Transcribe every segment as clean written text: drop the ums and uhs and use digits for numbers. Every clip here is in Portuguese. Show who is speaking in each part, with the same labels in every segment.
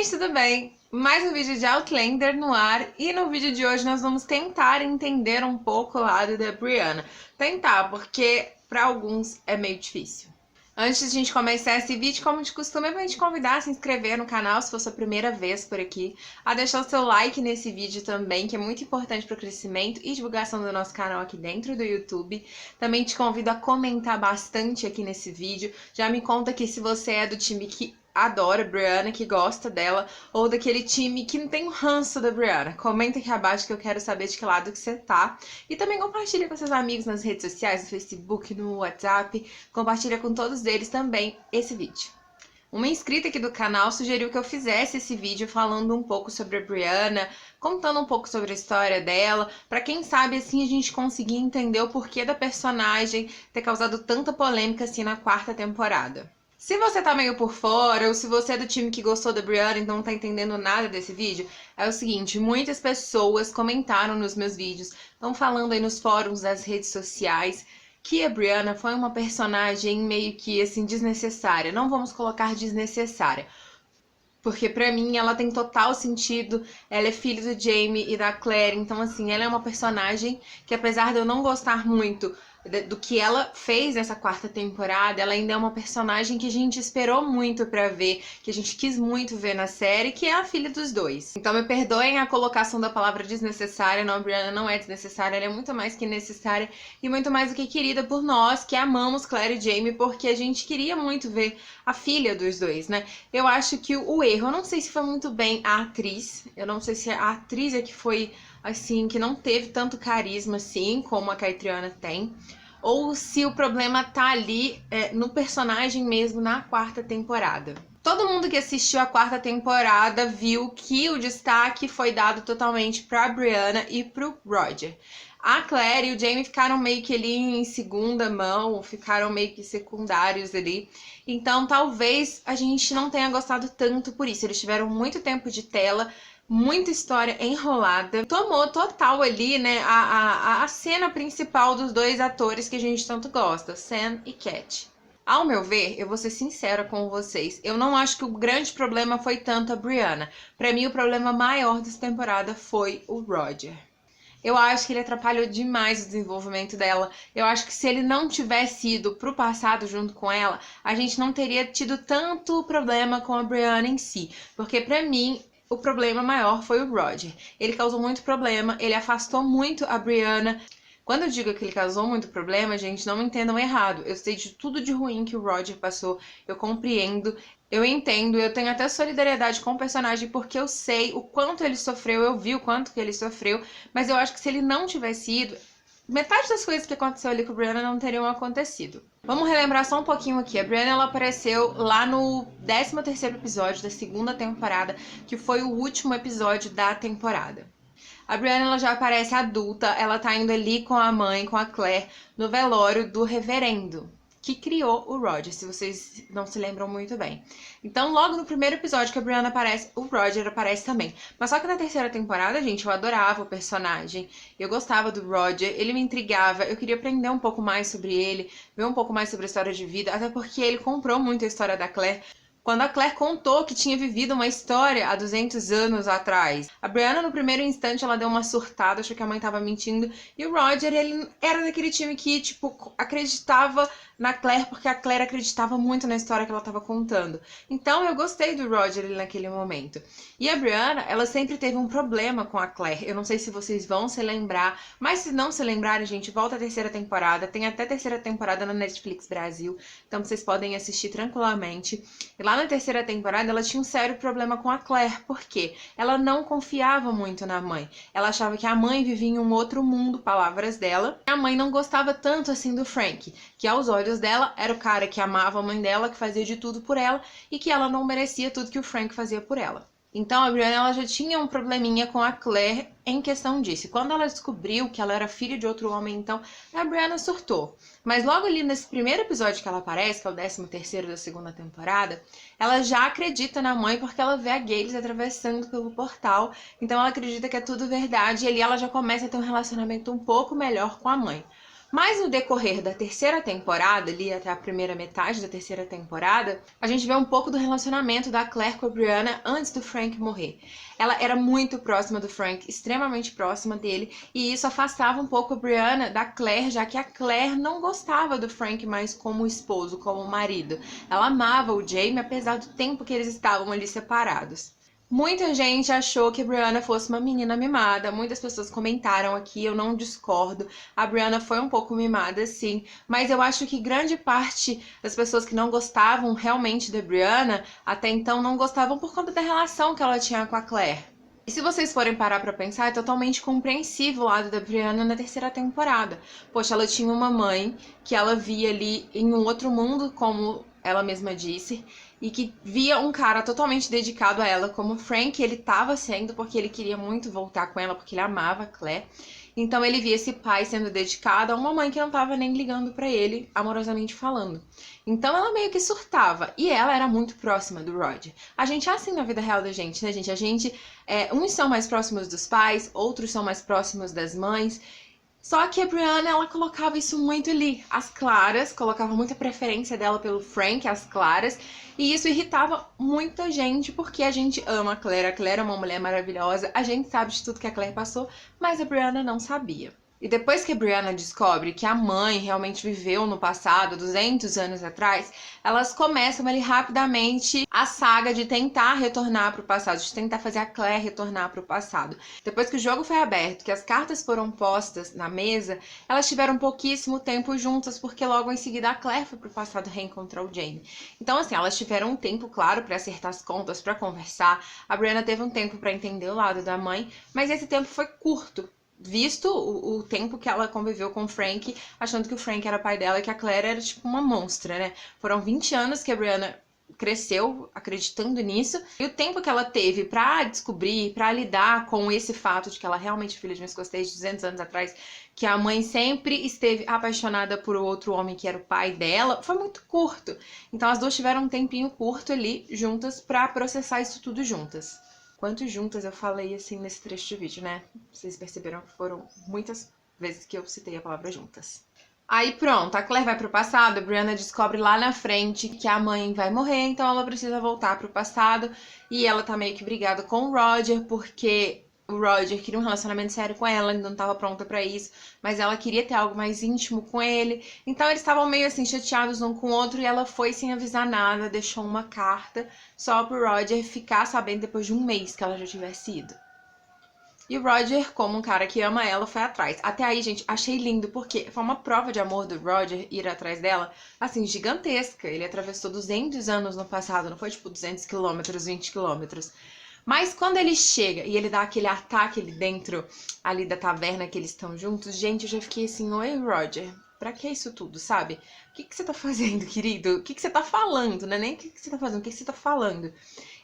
Speaker 1: gente, tudo bem? Mais um vídeo de Outlander no ar e no vídeo de hoje nós vamos tentar entender um pouco o lado da Brianna. Tentar, porque para alguns é meio difícil. Antes de a gente começar esse vídeo, como de costume, eu vou te convidar a se inscrever no canal se for sua primeira vez por aqui, a deixar o seu like nesse vídeo também, que é muito importante para o crescimento e divulgação do nosso canal aqui dentro do YouTube. Também te convido a comentar bastante aqui nesse vídeo. Já me conta aqui se você é do time que adora a Brianna, que gosta dela, ou daquele time que não tem o ranço da Brianna. Comenta aqui abaixo que eu quero saber de que lado que você tá. E também compartilha com seus amigos nas redes sociais, no Facebook, no WhatsApp. Compartilha com todos eles também esse vídeo. Uma inscrita aqui do canal sugeriu que eu fizesse esse vídeo falando um pouco sobre a Brianna, contando um pouco sobre a história dela, pra quem sabe assim a gente conseguir entender o porquê da personagem ter causado tanta polêmica assim na quarta temporada. Se você tá meio por fora, ou se você é do time que gostou da Brianna e não tá entendendo nada desse vídeo, é o seguinte, muitas pessoas comentaram nos meus vídeos, estão falando aí nos fóruns das redes sociais, que a Brianna foi uma personagem meio que, assim, desnecessária. Não vamos colocar desnecessária, porque pra mim ela tem total sentido, ela é filha do Jamie e da Claire, então assim, ela é uma personagem que apesar de eu não gostar muito do que ela fez nessa quarta temporada, ela ainda é uma personagem que a gente esperou muito pra ver, que a gente quis muito ver na série, que é a filha dos dois. Então me perdoem a colocação da palavra desnecessária, não, a Brianna não é desnecessária, ela é muito mais que necessária e muito mais do que querida por nós, que amamos Claire e Jamie, porque a gente queria muito ver a filha dos dois, né? Eu acho que o erro, eu não sei se foi muito bem a atriz, eu não sei se a atriz é que foi, assim, que não teve tanto carisma, assim, como a Caitriona tem, ou se o problema tá ali no personagem mesmo na quarta temporada. Todo mundo que assistiu a quarta temporada viu que o destaque foi dado totalmente pra Brianna e pro Roger. A Claire e o Jamie ficaram meio que ali em segunda mão, ficaram meio que secundários ali. Então talvez a gente não tenha gostado tanto por isso. Eles tiveram muito tempo de tela, muita história enrolada. Tomou total ali, né, a cena principal dos dois atores que a gente tanto gosta, Sam e Cat. Ao meu ver, eu vou ser sincera com vocês, eu não acho que o grande problema foi tanto a Brianna. Pra mim, o problema maior dessa temporada foi o Roger. Eu acho que ele atrapalhou demais o desenvolvimento dela. Eu acho que se ele não tivesse ido pro passado junto com ela, a gente não teria tido tanto problema com a Brianna em si. Porque pra mim, o problema maior foi o Roger. Ele causou muito problema, ele afastou muito a Brianna. Quando eu digo que ele causou muito problema, gente, não me entendam errado. Eu sei de tudo de ruim que o Roger passou, eu compreendo, eu entendo, eu tenho até solidariedade com o personagem porque eu sei o quanto ele sofreu, eu vi o quanto que ele sofreu, mas eu acho que se ele não tivesse ido, metade das coisas que aconteceu ali com a Brianna não teriam acontecido. Vamos relembrar só um pouquinho aqui. A Brianna, ela apareceu lá no 13º episódio da segunda temporada, que foi o último episódio da temporada. A Brianna, ela já aparece adulta, ela tá indo ali com a mãe, com a Claire, no velório do reverendo, que criou o Roger, se vocês não se lembram muito bem. Então, logo no primeiro episódio que a Brianna aparece, o Roger aparece também. Mas só que na terceira temporada, gente, eu adorava o personagem, eu gostava do Roger, ele me intrigava, eu queria aprender um pouco mais sobre ele, ver um pouco mais sobre a história de vida, até porque ele comprou muito a história da Claire. Quando a Claire contou que tinha vivido uma história há 200 anos atrás. A Brianna, no primeiro instante, ela deu uma surtada, achou que a mãe tava mentindo. E o Roger, ele era daquele time que, tipo, acreditava na Claire, porque a Claire acreditava muito na história que ela tava contando. Então, eu gostei do Roger ali naquele momento. E a Brianna, ela sempre teve um problema com a Claire. Eu não sei se vocês vão se lembrar, mas se não se lembrarem, gente, volta a terceira temporada. Tem até a terceira temporada na Netflix Brasil, então vocês podem assistir tranquilamente. E lá na terceira temporada, ela tinha um sério problema com a Claire, porque ela não confiava muito na mãe. Ela achava que a mãe vivia em um outro mundo, palavras dela. E a mãe não gostava tanto assim do Frank, que aos olhos dela era o cara que amava a mãe dela, que fazia de tudo por ela, e que ela não merecia tudo que o Frank fazia por ela. Então a Brianna, ela já tinha um probleminha com a Claire em questão disso. E quando ela descobriu que ela era filha de outro homem, então a Brianna surtou. Mas logo ali nesse primeiro episódio que ela aparece, que é o 13º da segunda temporada, ela já acredita na mãe porque ela vê a Gales atravessando pelo portal. Então ela acredita que é tudo verdade e ali ela já começa a ter um relacionamento um pouco melhor com a mãe. Mas no decorrer da terceira temporada, ali até a primeira metade da terceira temporada, a gente vê um pouco do relacionamento da Claire com a Brianna antes do Frank morrer. Ela era muito próxima do Frank, extremamente próxima dele, e isso afastava um pouco a Brianna da Claire, já que a Claire não gostava do Frank mais como esposo, como marido. Ela amava o Jamie, apesar do tempo que eles estavam ali separados. Muita gente achou que a Brianna fosse uma menina mimada, muitas pessoas comentaram aqui, eu não discordo. A Brianna foi um pouco mimada, sim, mas eu acho que grande parte das pessoas que não gostavam realmente da Brianna, até então não gostavam por conta da relação que ela tinha com a Claire. E se vocês forem parar pra pensar, é totalmente compreensível o lado da Brianna na terceira temporada. Poxa, ela tinha uma mãe que ela via ali em um outro mundo, como ela mesma disse, e que via um cara totalmente dedicado a ela, como o Frank ele estava sendo, porque ele queria muito voltar com ela, porque ele amava a Claire. Então ele via esse pai sendo dedicado a uma mãe que não estava nem ligando para ele, amorosamente falando. Então ela meio que surtava, e ela era muito próxima do Roger. A gente é assim na vida real da gente, né, gente? Uns são mais próximos dos pais, outros são mais próximos das mães. Só que a Brianna, ela colocava isso muito ali. As claras, colocava muita preferência dela pelo Frank, as claras. E isso irritava muita gente, porque a gente ama a Claire. A Claire é uma mulher maravilhosa. A gente sabe de tudo que a Claire passou, mas a Brianna não sabia. E depois que a Brianna descobre que a mãe realmente viveu no passado, 200 anos atrás, elas começam ali rapidamente a saga de tentar retornar para o passado, de tentar fazer a Claire retornar para o passado. Depois que o jogo foi aberto, que as cartas foram postas na mesa, elas tiveram pouquíssimo tempo juntas, porque logo em seguida a Claire foi para o passado reencontrar o Jamie. Então, assim, elas tiveram um tempo, claro, para acertar as contas, para conversar. A Brianna teve um tempo para entender o lado da mãe, mas esse tempo foi curto, visto o tempo que ela conviveu com o Frank, achando que o Frank era pai dela e que a Claire era tipo uma monstra, né? Foram 20 anos que a Brianna cresceu acreditando nisso, e o tempo que ela teve pra descobrir, pra lidar com esse fato de que ela realmente é filha de uma escocês de 200 anos atrás, que a mãe sempre esteve apaixonada por outro homem que era o pai dela, foi muito curto. Então as duas tiveram um tempinho curto ali juntas pra processar isso tudo juntas. Quanto juntas eu falei assim nesse trecho de vídeo, né? Vocês perceberam que foram muitas vezes que eu citei a palavra juntas. Aí pronto, a Claire vai pro passado, a Brianna descobre lá na frente que a mãe vai morrer, então ela precisa voltar pro passado. E ela tá meio que brigada com o Roger, porque o Roger queria um relacionamento sério com ela, ainda não estava pronta pra isso, mas ela queria ter algo mais íntimo com ele. Então eles estavam meio assim chateados um com o outro, e ela foi sem avisar nada, deixou uma carta só pro Roger ficar sabendo depois de um mês que ela já tivesse ido. E o Roger, como um cara que ama ela, foi atrás. Até aí, gente, achei lindo, porque foi uma prova de amor do Roger ir atrás dela, assim, gigantesca. Ele atravessou 200 anos no passado, não foi tipo 200 quilômetros, 20 quilômetros. Mas quando ele chega e ele dá aquele ataque ali dentro, ali da taverna que eles estão juntos, gente, eu já fiquei assim, oi, Roger, pra que isso tudo, sabe? O que você tá fazendo, querido? O que você tá falando, né? Nem o que você tá fazendo, o que você tá falando?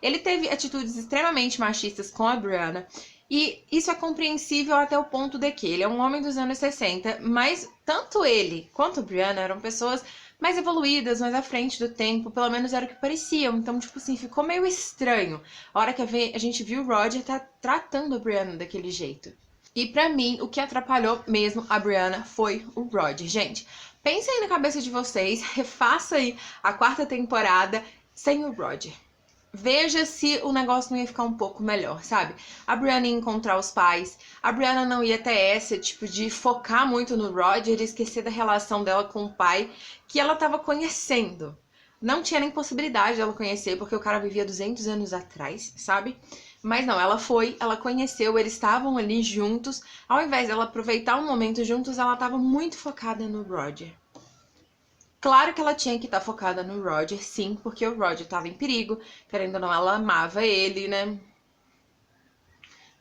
Speaker 1: Ele teve atitudes extremamente machistas com a Brianna, e isso é compreensível até o ponto de que ele é um homem dos anos 60, mas tanto ele quanto a Brianna eram pessoas mais evoluídas, mais à frente do tempo, pelo menos era o que pareciam. Então, tipo assim, ficou meio estranho a hora que a gente viu o Roger tratando a Brianna daquele jeito. E pra mim, o que atrapalhou mesmo a Brianna foi o Roger. Gente, pensem aí na cabeça de vocês, refaça aí a quarta temporada sem o Roger. Veja se o negócio não ia ficar um pouco melhor, sabe? A Brianna ia encontrar os pais, a Brianna não ia ter essa, tipo, de focar muito no Roger e esquecer da relação dela com o pai que ela tava conhecendo. Não tinha nem possibilidade dela conhecer, porque o cara vivia 200 anos atrás, sabe? Mas não, ela foi, ela conheceu, eles estavam ali juntos. Ao invés dela aproveitar um momento juntos, ela tava muito focada no Roger. Claro que ela tinha que estar focada no Roger, sim, porque o Roger estava em perigo, querendo ou não, ela amava ele, né?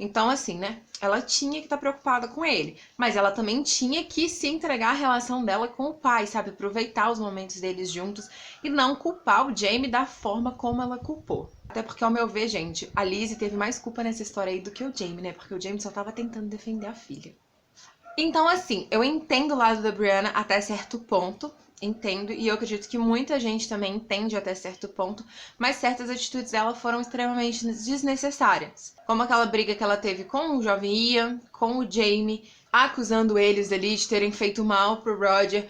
Speaker 1: Então, assim, né? Ela tinha que estar preocupada com ele, mas ela também tinha que se entregar à relação dela com o pai, sabe? Aproveitar os momentos deles juntos e não culpar o Jamie da forma como ela culpou. Até porque, ao meu ver, gente, a Lizzie teve mais culpa nessa história aí do que o Jamie, né? Porque o Jamie só tava tentando defender a filha. Então, assim, eu entendo o lado da Brianna até certo ponto. entendo, e eu acredito que muita gente também entende até certo ponto, mas certas atitudes dela foram extremamente desnecessárias. Como aquela briga que ela teve com o jovem Ian, com o Jamie, acusando eles ali de terem feito mal pro Roger,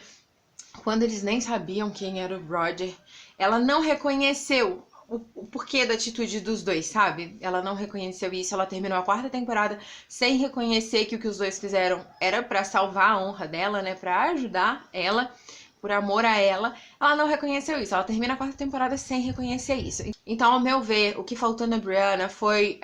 Speaker 1: quando eles nem sabiam quem era o Roger. Ela não reconheceu o porquê da atitude dos dois, sabe? Ela não reconheceu isso, ela terminou a 4ª temporada sem reconhecer que o que os dois fizeram era pra salvar a honra dela, né? Pra ajudar ela, por amor a ela. Ela não reconheceu isso, ela termina a 4ª temporada sem reconhecer isso. Então, ao meu ver, o que faltou na Brianna foi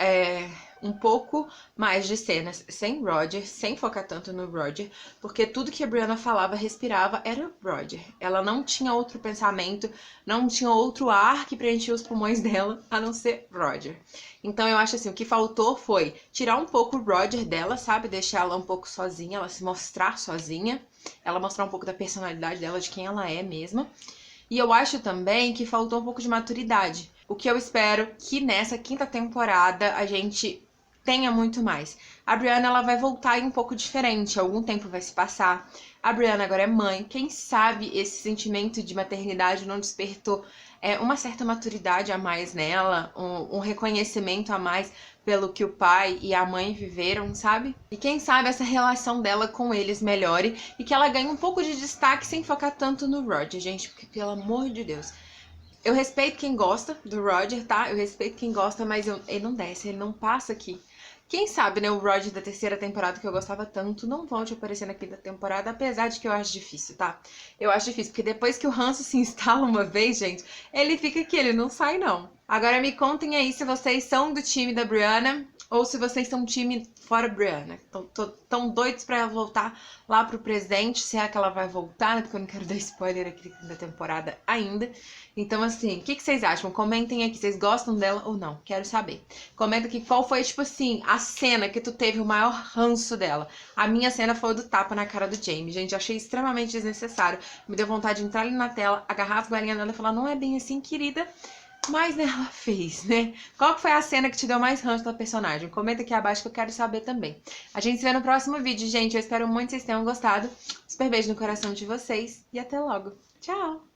Speaker 1: um pouco mais de cenas sem Roger, sem focar tanto no Roger, porque tudo que a Brianna falava, respirava, era Roger. Ela não tinha outro pensamento, não tinha outro ar que preenchia os pulmões dela, a não ser Roger. Então eu acho assim, o que faltou foi tirar um pouco o Roger dela, sabe? Deixar ela um pouco sozinha, ela se mostrar sozinha, ela mostrar um pouco da personalidade dela, de quem ela é mesma. E eu acho também que faltou um pouco de maturidade. O que eu espero que nessa 5ª temporada a gente tenha muito mais. A Brianna, ela vai voltar em um pouco diferente, algum tempo vai se passar. A Brianna agora é mãe, quem sabe esse sentimento de maternidade não despertou uma certa maturidade a mais nela, um reconhecimento a mais pelo que o pai e a mãe viveram, sabe? E quem sabe essa relação dela com eles melhore e que ela ganhe um pouco de destaque sem focar tanto no Roger, gente, porque pelo amor de Deus. Eu respeito quem gosta do Roger, tá? Eu respeito quem gosta, mas ele não desce, ele não passa aqui. Quem sabe, né, o Roger da 3ª temporada, que eu gostava tanto, não volte a aparecer na 5ª temporada, apesar de que eu acho difícil, tá? Eu acho difícil, porque depois que o ranço se instala uma vez, gente, ele fica aqui, ele não sai, não. Agora me contem aí se vocês são do time da Brianna ou se vocês são time fora Brianna. Tão doidos pra ela voltar lá pro presente, se é que ela vai voltar, né? Porque eu não quero dar spoiler aqui da temporada ainda. Então, assim, o que vocês acham? Comentem aqui, vocês gostam dela ou não? Quero saber. Comenta aqui qual foi, tipo assim, a cena que tu teve o maior ranço dela. A minha cena foi o do tapa na cara do Jamie. Gente, eu achei extremamente desnecessário. Me deu vontade de entrar ali na tela, agarrar as galinhas dela e falar, não é bem assim, querida. Mas, né, ela fez, né? Qual que foi a cena que te deu mais ranço da personagem? Comenta aqui abaixo que eu quero saber também. A gente se vê no próximo vídeo, gente. Eu espero muito que vocês tenham gostado. Super beijo no coração de vocês e até logo. Tchau!